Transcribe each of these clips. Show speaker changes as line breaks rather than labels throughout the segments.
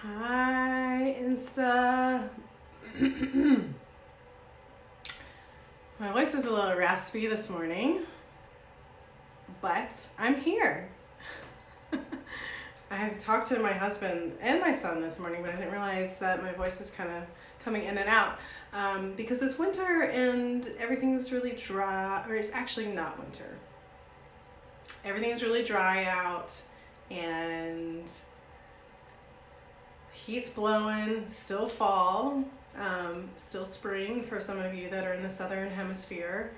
Hi, Insta. My voice is a little raspy this morning, but I'm here. I have talked to my husband and my son this morning, but I didn't realize that my voice is kind of coming in and out because it's winter and everything is really dry, or it's actually not winter. Everything is really dry out and heat's blowing, still fall, still spring for some of you that are in the southern hemisphere.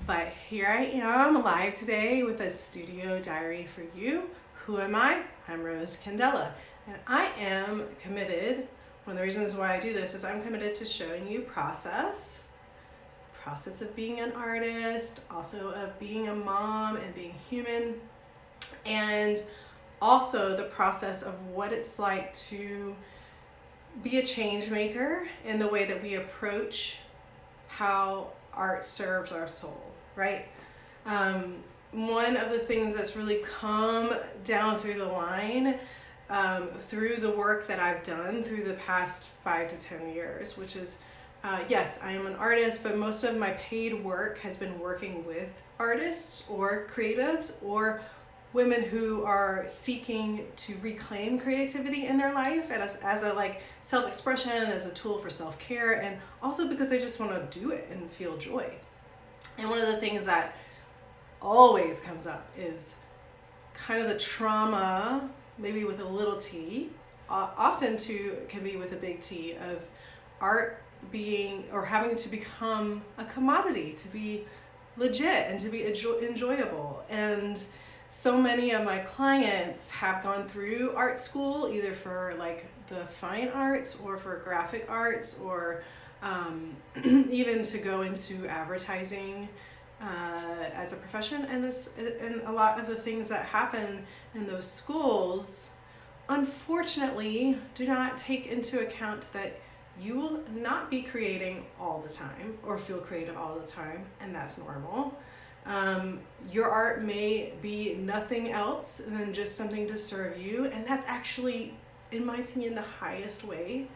But here I am live today with a studio diary for you. Who am I? I'm Rose Candela, and I am committed. One of the reasons why I do this is I'm committed to showing you process of being an artist, also of being a mom and being human, and also the process of what it's like to be a change maker in the way that we approach how art serves our soul, right? One of the things that's really come down through the line through the work that I've done through the past 5 to 10 years, which is, yes, I am an artist, but most of my paid work has been working with artists or creatives or women who are seeking to reclaim creativity in their life as a like self-expression, as a tool for self-care, and also because they just want to do it and feel joy. And one of the things that always comes up is kind of the trauma, maybe with a little t, often too can be with a big T, of art being or having to become a commodity, to be legit and to be enjoyable. And so many of my clients have gone through art school, either for like the fine arts or for graphic arts, or even to go into advertising as a profession. And a lot of the things that happen in those schools, unfortunately, do not take into account that you will not be creating all the time or feel creative all the time, and that's normal. Your art may be nothing else than just something to serve you, and that's actually, in my opinion, the highest way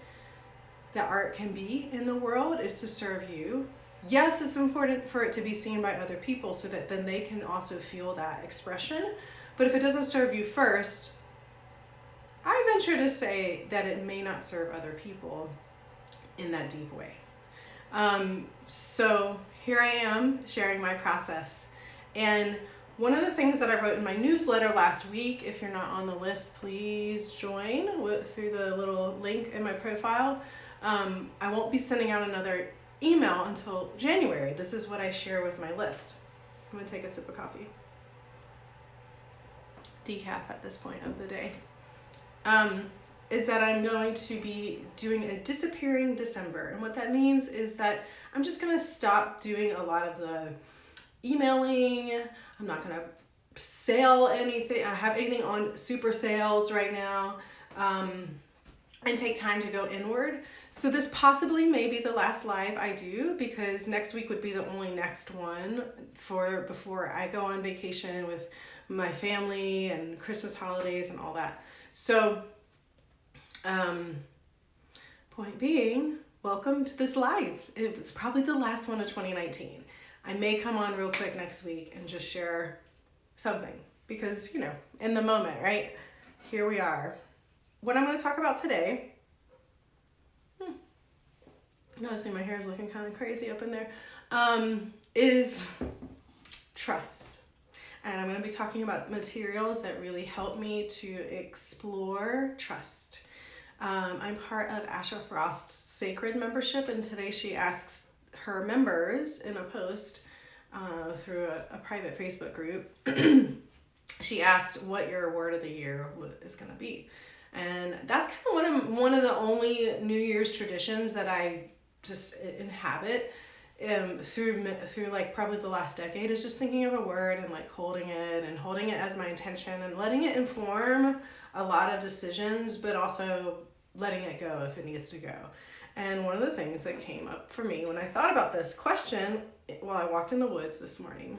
that art can be in the world, is to serve you. Yes, it's important for it to be seen by other people so that then they can also feel that expression, but if it doesn't serve you first, I venture to say that it may not serve other people in that deep way. So here I am sharing my process. And one of the things that I wrote in my newsletter last week, if you're not on the list, please join through the little link in my profile. I won't be sending out another email until January. This is what I share with my list. I'm gonna take a sip of coffee. Decaf at this point of the day. Is that I'm going to be doing a disappearing December. And what that means is that I'm just going to stop doing a lot of the emailing. I'm not going to sell anything. I have anything on super sales right now, and take time to go inward. So this possibly may be the last live I do, because next week would be the only next one before I go on vacation with my family and Christmas holidays and all that. So point being, welcome to this live. It was probably the last one of 2019. I may come on real quick next week and just share something because, in the moment, right? Here we are. What I'm going to talk about today, noticing my hair is looking kind of crazy up in there, is trust. And I'm going to be talking about materials that really help me to explore trust. I'm part of Asha Frost's Sacred membership, and today she asks her members in a post through a private Facebook group, she asked what your word of the year is going to be. And that's kind of one of the only New Year's traditions that I just inhabit through like probably the last decade, is just thinking of a word and like holding it as my intention and letting it inform a lot of decisions, but also letting it go if it needs to go. And one of the things that came up for me when I thought about this question while I walked in the woods this morning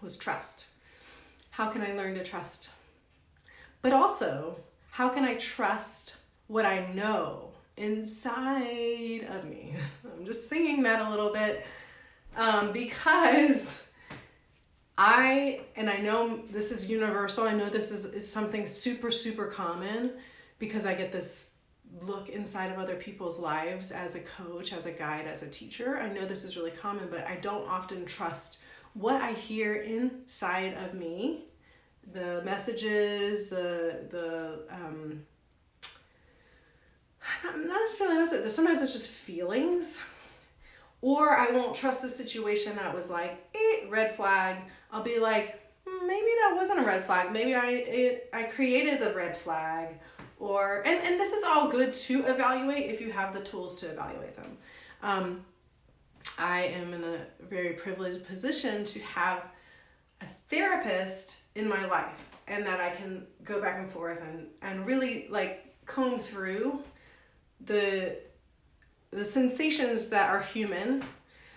was trust. How can I learn to trust? But also, how can I trust what I know inside of me. I'm just singing that a little bit because I know this is universal. I know this is something super, super common because I get this look inside of other people's lives as a coach, as a guide, as a teacher. I know this is really common, but I don't often trust what I hear inside of me, the messages, not necessarily messages, sometimes it's just feelings. Or I won't trust a situation that was like, red flag. I'll be like, maybe that wasn't a red flag. Maybe I created the red flag. Or, and this is all good to evaluate if you have the tools to evaluate them. I am in a very privileged position to have a therapist in my life, and that I can go back and forth and really like comb through the sensations that are human,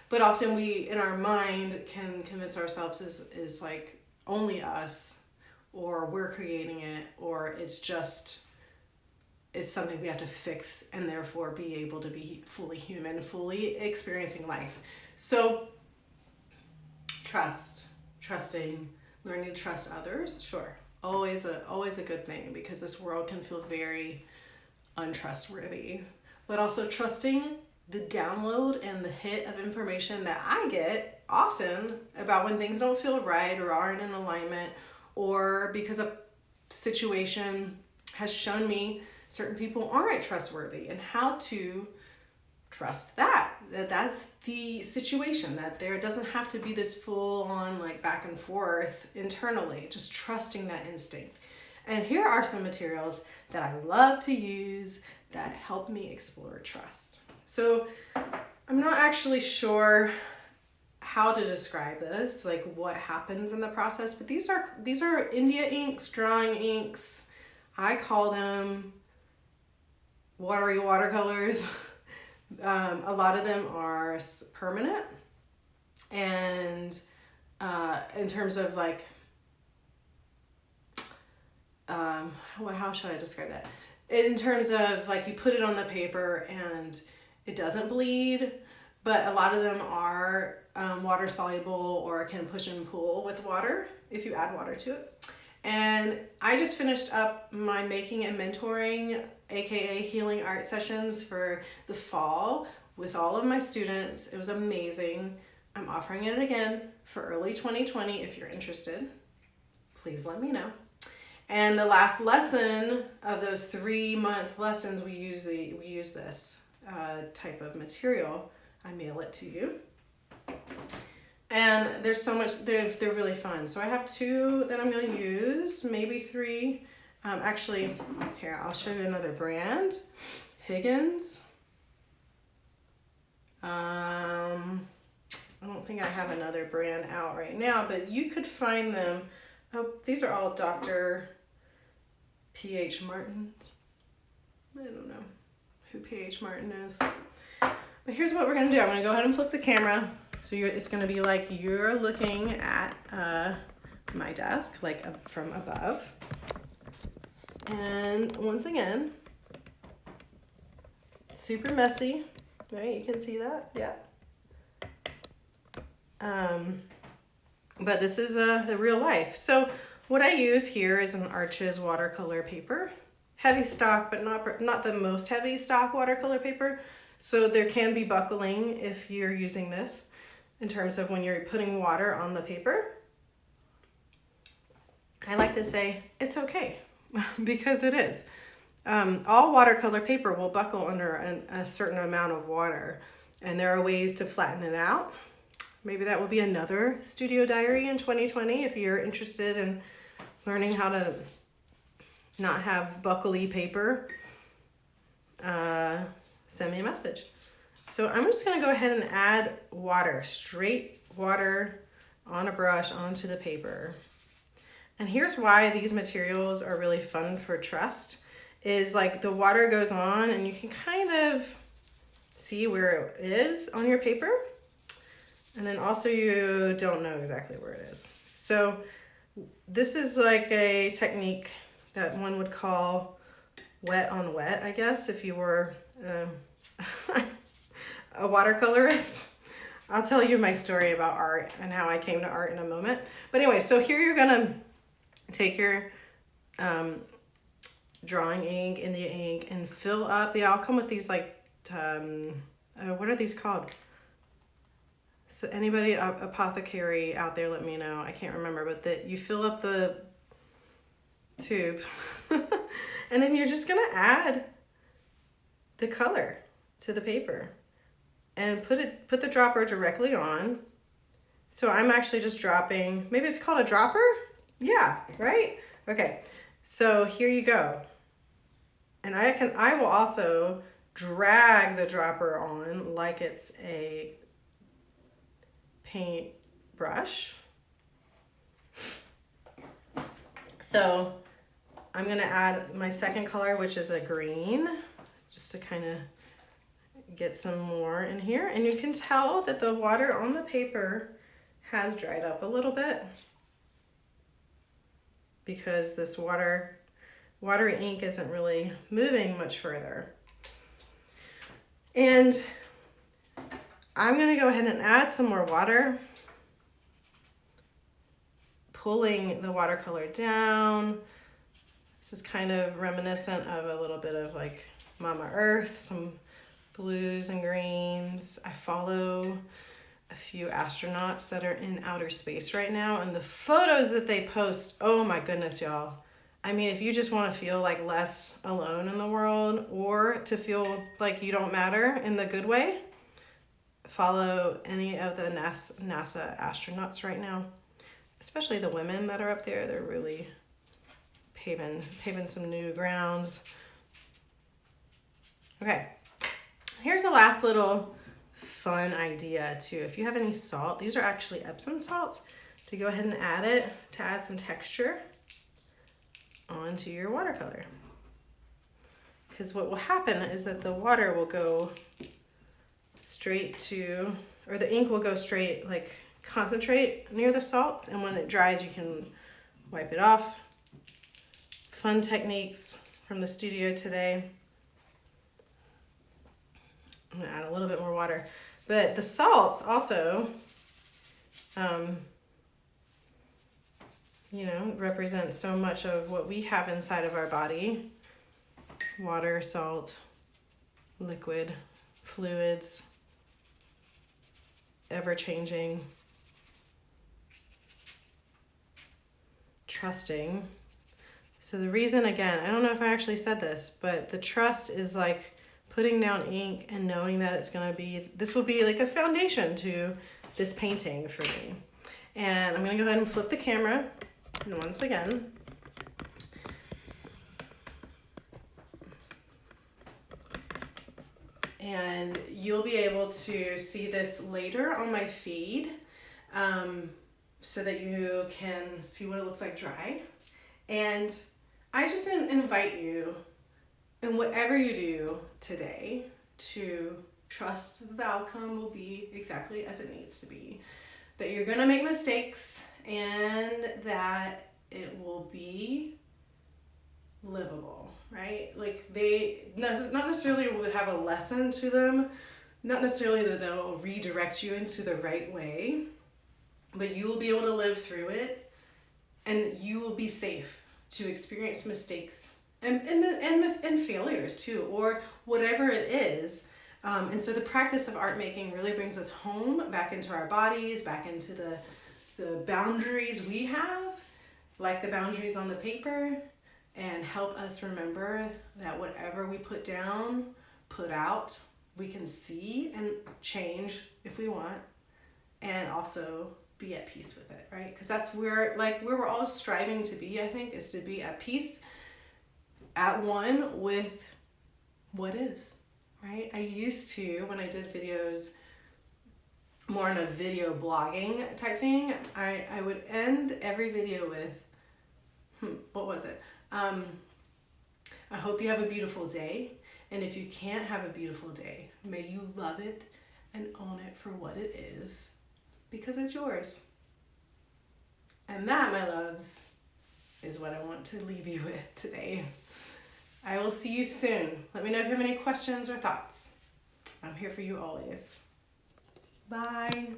but often we in our mind can convince ourselves is like only us, or we're creating it, or it's something we have to fix and therefore be able to be fully human, fully experiencing life. So trusting, learning to trust others, sure. Always a good thing, because this world can feel very untrustworthy. But also trusting the download and the hit of information that I get often about when things don't feel right or aren't in alignment, or because a situation has shown me certain people aren't trustworthy, and how to trust that's the situation, that there doesn't have to be this full on like back and forth internally, just trusting that instinct. And here are some materials that I love to use that help me explore trust. So I'm not actually sure how to describe this, like what happens in the process, but these are India inks, drawing inks. I call them watery watercolors. A lot of them are permanent, and in terms of like, how should I describe that? In terms of like, you put it on the paper and it doesn't bleed, but a lot of them are water soluble, or can push and pull with water if you add water to it. And I just finished up my making and mentoring, aka healing art sessions, for the fall with all of my students. It was amazing. I'm offering it again for early 2020. If you're interested, please let me know. And the last lesson of those 3-month lessons, we use this type of material. I mail it to you. And there's so much, they're really fun. So I have 2 that I'm going to use, maybe 3. Actually, here, I'll show you another brand. Higgins. I don't think I have another brand out right now, but you could find them. Oh, these are all Dr. P.H. Martin. I don't know who P.H. Martin is. But here's what we're going to do. I'm going to go ahead and flip the camera. So it's going to be like you're looking at my desk, like from above. And once again, super messy, right? You can see that, yeah. But this is the real life. So what I use here is an Arches watercolor paper, heavy stock, but not the most heavy stock watercolor paper. So there can be buckling if you're using this, in terms of when you're putting water on the paper. I like to say it's okay, because it is. All watercolor paper will buckle under a certain amount of water, and there are ways to flatten it out. Maybe that will be another studio diary in 2020 if you're interested in learning how to not have buckly paper. Send me a message. So I'm just going to go ahead and add water, straight water on a brush onto the paper. And here's why these materials are really fun for trust, is like the water goes on and you can kind of see where it is on your paper. And then also you don't know exactly where it is. So this is like a technique that one would call wet on wet, I guess, if you were a watercolorist. I'll tell you my story about art and how I came to art in a moment. But anyway, so here you're gonna take your drawing ink, India ink, and fill up. They all come with these like, what are these called? So anybody, apothecary out there, let me know. I can't remember, but that you fill up the tube and then you're just gonna add the color to the paper and put the dropper directly on. So I'm actually just dropping, maybe it's called a dropper? Yeah, right? Okay, so here you go. And I will also drag the dropper on like it's a paint brush. So I'm gonna add my second color, which is a green, just to kind of get some more in here. And you can tell that the water on the paper has dried up a little bit because this watery ink isn't really moving much further. And I'm gonna go ahead and add some more water, pulling the watercolor down. This is kind of reminiscent of a little bit of like Mama Earth, some blues and greens. I follow a few astronauts that are in outer space right now, and the photos that they post, oh my goodness, y'all. I mean, if you just want to feel like less alone in the world or to feel like you don't matter in the good way, follow any of the NASA astronauts right now, especially the women that are up there. They're really paving some new grounds. Okay, here's a last little fun idea too. If you have any salt, these are actually Epsom salts, to go ahead and add it to add some texture onto your watercolor. Because what will happen is that the water will go straight to, or the ink will go straight, like concentrate near the salts, and when it dries you can wipe it off. Fun techniques from the studio today. I'm gonna add a little bit more water. But the salts also, you know, represent so much of what we have inside of our body. Water, salt, liquid, fluids, ever-changing, trusting. So the reason, again, I don't know if I actually said this, but the trust is like putting down ink and knowing that it's gonna be, this will be like a foundation to this painting for me. And I'm gonna go ahead and flip the camera, and once again, and you'll be able to see this later on my feed, so that you can see what it looks like dry. And I just invite you, in whatever you do today, to trust that the outcome will be exactly as it needs to be. That you're gonna make mistakes and that it will be livable, right? Like they not necessarily would have a lesson to them, not necessarily that they'll redirect you into the right way, but you will be able to live through it, and you will be safe to experience mistakes and failures too, or whatever it is. And so the practice of art making really brings us home, back into our bodies, back into the boundaries we have, like the boundaries on the paper, and help us remember that whatever we put down, put out, we can see and change if we want, and also be at peace with it, right? Because that's where we're all striving to be, I think, is to be at peace, at one with what is, right? I used to, when I did videos more in a video blogging type thing, I would end every video with, what was it? I hope you have a beautiful day, and if you can't have a beautiful day, may you love it and own it for what it is, because it's yours. And that, my loves, is what I want to leave you with today. I I will see you soon. Let me know if you have any questions or thoughts. I'm here for you always. Bye.